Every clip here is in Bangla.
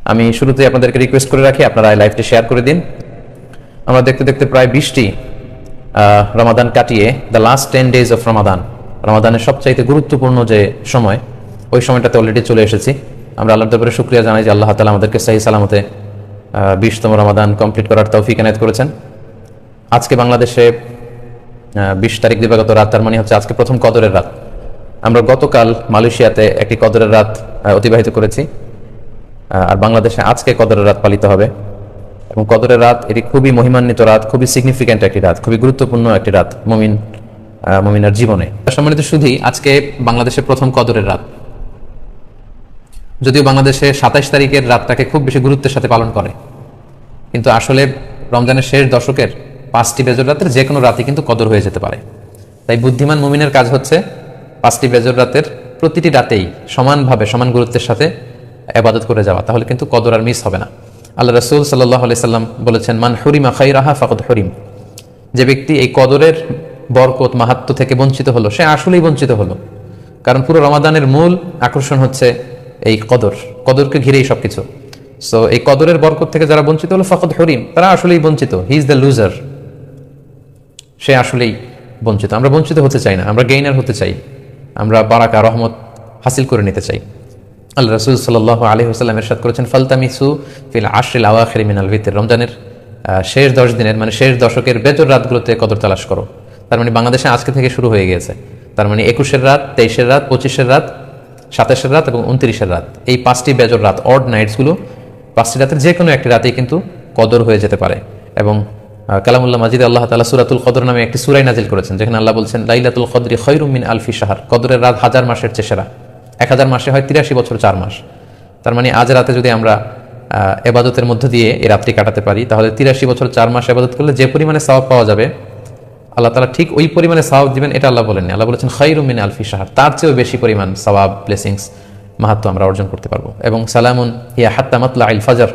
আমি শুরুতে আপনাদেরকে রিকোয়েস্ট করে রাখি, আপনারা লাইভটি শেয়ার করে দিন। আমরা দেখতে দেখতে প্রায় 20টি রমাদান কাটিয়ে দ্য লাস্ট 10 days অফ রমাদানের সবচাইতে গুরুত্বপূর্ণ যে সময়, ওই সময়টাতে অলরেডি চলে এসেছি। আমরা আল্লাহর দরবারে শুকরিয়া জানাই যে আল্লাহ তাআলা আমাদেরকে সহি সালামতে 20তম রমাদান কমপ্লিট করার তৌফিক এনায়েত করেছেন। আজকে বাংলাদেশে 20 তারিখ দিবাগত রাত, তার মানে হচ্ছে আজকে প্রথম কদরের রাত। আমরা গতকাল মালয়েশিয়াতে একটি কদরের রাত অতিবাহিত করেছি, আর বাংলাদেশে আজকে কদরের রাত পালিত হবে। এবং কদরের রাত এটি খুবই মহিমান্বিত রাত, খুবই সিগনিফিক্যান্ট একটি রাত, খুবই গুরুত্বপূর্ণ একটি রাত মুমিনের জীবনে। সম্মানিত শুধুই আজকে বাংলাদেশের প্রথম কদরের রাত, যদিও বাংলাদেশে 27 তারিখের রাতটাকে খুব বেশি গুরুত্বের সাথে পালন করে, কিন্তু আসলে রমজানের শেষ দশকের 5টি বেজর রাতের যে কোনো রাতই কিন্তু কদর হয়ে যেতে পারে। তাই বুদ্ধিমান মুমিনের কাজ হচ্ছে 5টি বেজর রাতের প্রতিটি রাতেই সমানভাবে সমান গুরুত্বের সাথে ইবাদত করে যাওয়া, তাহলে কিন্তু কদর আর মিস হবে না। আল্লাহ রাসূল সাল্লাল্লাহু আলাইহি সাল্লাম বলেছেন, মান হুরিমা খাইরাহা ফাকাদ হুরিম। যে ব্যক্তি এই কদরের বরকত মাহাত্ম্য থেকে বঞ্চিত হলো, সে আসলেই বঞ্চিত হলো। কারণ পুরো রমাদানের মূল আকর্ষণ হচ্ছে এই কদরকে ঘিরেই সবকিছু। সো এই কদরের বরকত থেকে যারা বঞ্চিত হলো ফাকাদ হুরিম, তারা আসলেই বঞ্চিত। হি ইজ দ্য লুজার, সে আসলেই বঞ্চিত। আমরা বঞ্চিত হতে চাই না, আমরা গেইনার হতে চাই, আমরা বারাকা রহমত হাসিল করে নিতে চাই। আল্লাহ রাসূল সাল্লাল্লাহু আলাইহি ওয়াসাল্লাম ইরশাদ করেছেন, ফালতামিসু ফিল আশরিল আওয়াখির মিনাল ভিতর। রমজানের শেষ 10 দিনের মানে শেষ দশকের বেজর রাতগুলোতে কদর তালাশ করো। তার মানে বাংলাদেশে আজকে থেকে শুরু হয়ে গিয়েছে। তার মানে 21-এর রাত, 23-এর রাত, 25-এর রাত, 27-এর রাত এবং 29-এর রাত, এই 5টি বেজর রাত, অড নাইটসগুলো, 5টি রাতের যে কোনো একটি রাতেই কিন্তু কদর হয়ে যেতে পারে। এবং কালামুল্লাহ মাজিদে আল্লাহ তাআলা সূরাতুল কদর নামে একটি সূরা নাজিল করেছেন, যেখানে আল্লাহ বলছেন, লাইলাতুল কদরি খায়রুম মিন আলফি শাহর। কদরের রাত 1000 মাসের চেয়ে সেরা। 1000 মাসে হয় 83 বছর 4 মাস। তার মানে আজ রাতে যদি আমরা ইবাদতের মধ্য দিয়ে এই রাত্রি কাটাতে পারি, তাহলে 83 বছর 4 মাস ইবাদত করলে যে পরিমাণে সওয়াব পাওয়া যাবে, আল্লাহ তাআলা ঠিক ওই পরিমাণে সওয়াব দিবেন, এটা আল্লাহ বলেননি। আল্লাহ বলেছেন খায়রুম মিন আলফি শাহর, তার চেয়েও বেশি পরিমাণ সওয়াব, ব্লেসিংস, মাহাত্ম্য আমরা অর্জন করতে পারবো। এবং সালামুন হিয়া হাত্তা মাতলাইল ফজর,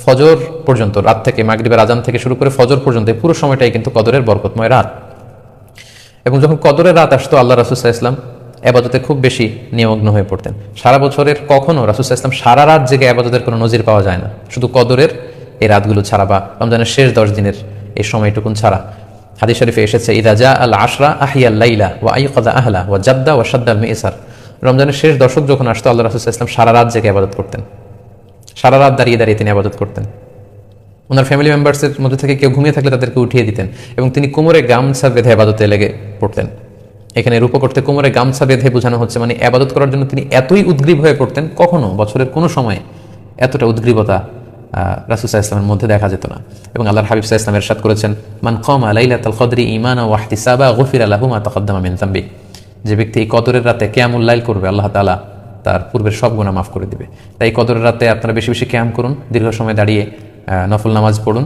ফজর পর্যন্ত, রাত থেকে মাগরিবের আজান থেকে শুরু করে ফজর পর্যন্ত পুরো সময়টাই কিন্তু কদরের বরকতময় রাত। এবং যখন কদরের রাত আসতো, আল্লাহ রাসূল সাল্লাল্লাহু আলাইহি ওয়াসাল্লাম ইবাদতে খুব বেশি নিমগ্ন হয়ে পড়তেন। সারা বছরের কখনো রাসূল সাল্লাল্লাহু আলাইহি ওয়াসাল্লাম সারা রাত জেগে ইবাদতের কোনো নজির পাওয়া যায় না, শুধু কদরের এই রাতগুলো ছাড়া বা রমজানের শেষ 10 দিনের এই সময়টুকুন ছাড়া। হাদিস শরীফে এসেছে, ইদা জা আল আশরা আহিয়াল লাইলা ওয়া আইকাযা আহলা ওয়া জাদ্দা ওয়া শাদ্দাল মিসার। রমজানের শেষ দশক যখন আসতো, আল্লাহ রাসূল সাল্লাল্লাহু আলাইহি ওয়াসাল্লাম সারা রাত জেগে ইবাদত করতেন, সারা রাত দাঁড়িয়ে দাঁড়িয়ে তিনি ইবাদত করতেন। ওনার ফ্যামিলি মেম্বার্সের মধ্যে থেকে কেউ ঘুমিয়ে থাকলে তাদেরকে উঠিয়ে দিতেন, এবং তিনি কোমরে গামছা বেঁধে ইবাদতে লেগে পড়তেন। এখানে রূপ করতে কোমরে গামছা বেঁধে বোঝানো হচ্ছে মানে ইবাদত করার জন্য তিনি এতই উদ্গ্রীব হয়ে পড়তেন, কখনো বছরের কোনো সময় এতটা উদ্গ্রীবতা রাসূল সাল্লাল্লাহু আলাইহি ওয়াসাল্লামের মধ্যে দেখা যেত না। এবং আল্লাহর হাবিব সাল্লাল্লাহু আলাইহি ওয়াসাল্লাম ইরশাদ করেছেন, মান কামা লাইলাতুল কদরি ঈমানা ওয়া ইহতিসাবা গুফিরা লাহু মা তাকাদ্দামা মিন যামবি। যে ব্যক্তি এই কদরের রাতে কিয়ামুল লাইল করবে, আল্লাহ তাআলা তার পূর্বের সব গুনাহ মাফ করে দিবে। তাই কদরের রাতে আপনারা বেশি বেশি কিয়াম করুন, দীর্ঘ সময় দাঁড়িয়ে নফল নামাজ পড়ুন,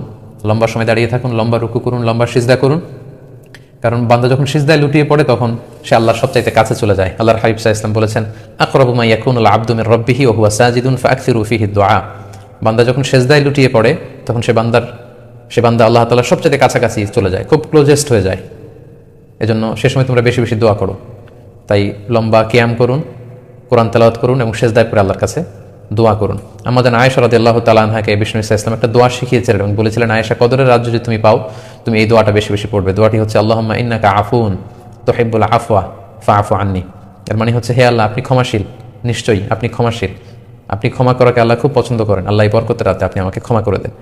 লম্বা সময় দাঁড়িয়ে থাকুন, লম্বা রুকু করুন, লম্বা সিজদা করুন। কারণ বান্দা যখন সিজদায় লুটিয়ে পড়ে, তখন সে আল্লাহর সবচাইতে কাছে চলে যায়। আল্লাহর হাবিব সাল্লাল্লাহু আলাইহি ওয়াসাল্লাম বলেছেন, আকরাবু মা ইয়াকুনুল আবদু মির রাব্বিহি ওয়া হুয়া সাজিদুন ফাআকসিরু ফীহি দুআ। বান্দা যখন সিজদায় লুটিয়ে পড়ে, তখন সে বান্দা আল্লাহ তাআলার সবচাইতে কাছাকাছি চলে যায়, খুব ক্লোজেস্ট হয়ে যায়। এজন্য সে সময় তোমরা বেশি বেশি দোয়া করো। তাই লম্বা কিয়াম করুন, কোরআন তেলাওয়াত করুন এবং সিজদায় পড়ে আল্লাহর কাছে দোয়া করুন। আমাদের আয়েশা রাদিয়াল্লাহু তাআলা আনহাকে বিষ্ণু সাল্লাল্লাহু আলাইহি ওয়াসাল্লাম একটা দোয়া শিখিয়েছিলেন এবং বলেছিলেন, আয়েশা, কদরের রাত যদি তুমি পাও, তুমি এই দোয়াটা বেশি বেশি পড়বে। দোয়াটি হচ্ছে, আল্লাহুম্মা ইন্নাকা আফুন তুহিব্বুল আফওয়া ফাআফু আন্নি। এর মানে হচ্ছে, হে আল্লাহ, আপনি ক্ষমাশীল, নিশ্চয়ই আপনি ক্ষমাশীল, আপনি ক্ষমা করাকে আল্লাহ খুব পছন্দ করেন, আল্লাহ এই বরকতের রাতে আপনি আমাকে ক্ষমা করে দেন।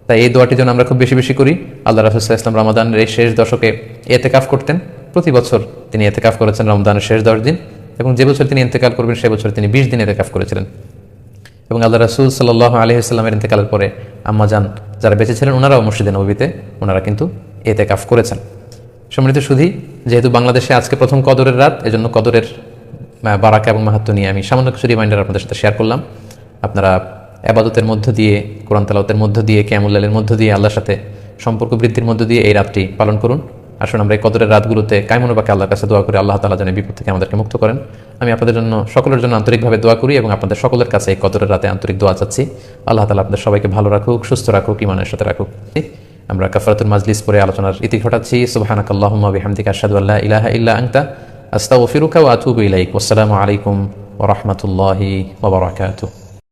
তাই এই দোয়াটি যেন আমরা খুব বেশি বেশি করি। আল্লাহ রাসূল সাল্লাল্লাহু আলাইহি ওয়াসাল্লাম রমাদানের এই শেষ দশকে ইতিকাফ করতেন। প্রতি বছর তিনি ইতিকাফ করেছেন রমজানের শেষ 10 দিন, এবং যে বছর তিনি ইন্তেকাল করবেন সে বছর তিনি 20 দিন ইতিকাফ করেছিলেন। এবং আল্লাহ রাসূল সাল্লাল্লাহু আলাইহি ওয়াসাল্লামের ইন্তেকালের পরে আম্মাজান যারা বেঁচে ছিলেন, ওনারাও মসজিদে নববীতে ওনারা কিন্তু ইতিকাফ করেছেন। সম্মানিত শুধু, যেহেতু বাংলাদেশে আজকে প্রথম কদরের রাত, এজন্য কদরের বারাকা এবং মাহাত্ম্য নিয়ে আমি সামান্য কিছু রিমাইন্ডার আপনাদের সাথে শেয়ার করলাম। আপনারা ইবাদতের মধ্য দিয়ে, কোরআন তেলাওয়াতের মধ্য দিয়ে, কিয়ামুল লাইলের মধ্য দিয়ে, আল্লাহর সাথে সম্পর্ক বৃদ্ধির মধ্য দিয়ে এই রাতটি পালন করুন। আসুন আমরা এই কদরের রাতগুলোতে কায়মনোবাক্যে আল্লাহর কাছে দোয়া করি, আল্লাহ তাআলা যেন বিপদ থেকে আমাদেরকে মুক্ত করেন। আমি আপনাদের জন্য, সকলের জন্য আন্তরিকভাবে দোয়া করি এবং আপনাদের সকলের কাছে এই কদরের রাতে আন্তরিক দোয়া চাচ্ছি। আল্লাহ তাআলা আপনাদের সবাইকে ভালো রাখুক, সুস্থ রাখুক, ঈমানের সাথে রাখুক। আমরা কাফারাতুল মাজলিস পরে আলোচনার ইতি ঘটাচ্ছি। সুবহানাকাল্লাহুম্মা বিহামদিকা আশহাদু আল্লা ইলাহা ইল্লা আনতা আস্তাগফিরুকা ওয়া আতুবু ইলাইক। ওয়াসসালামু আলাইকুম ওয়া রাহমাতুল্লাহি ওয়া বারাকাতুহু।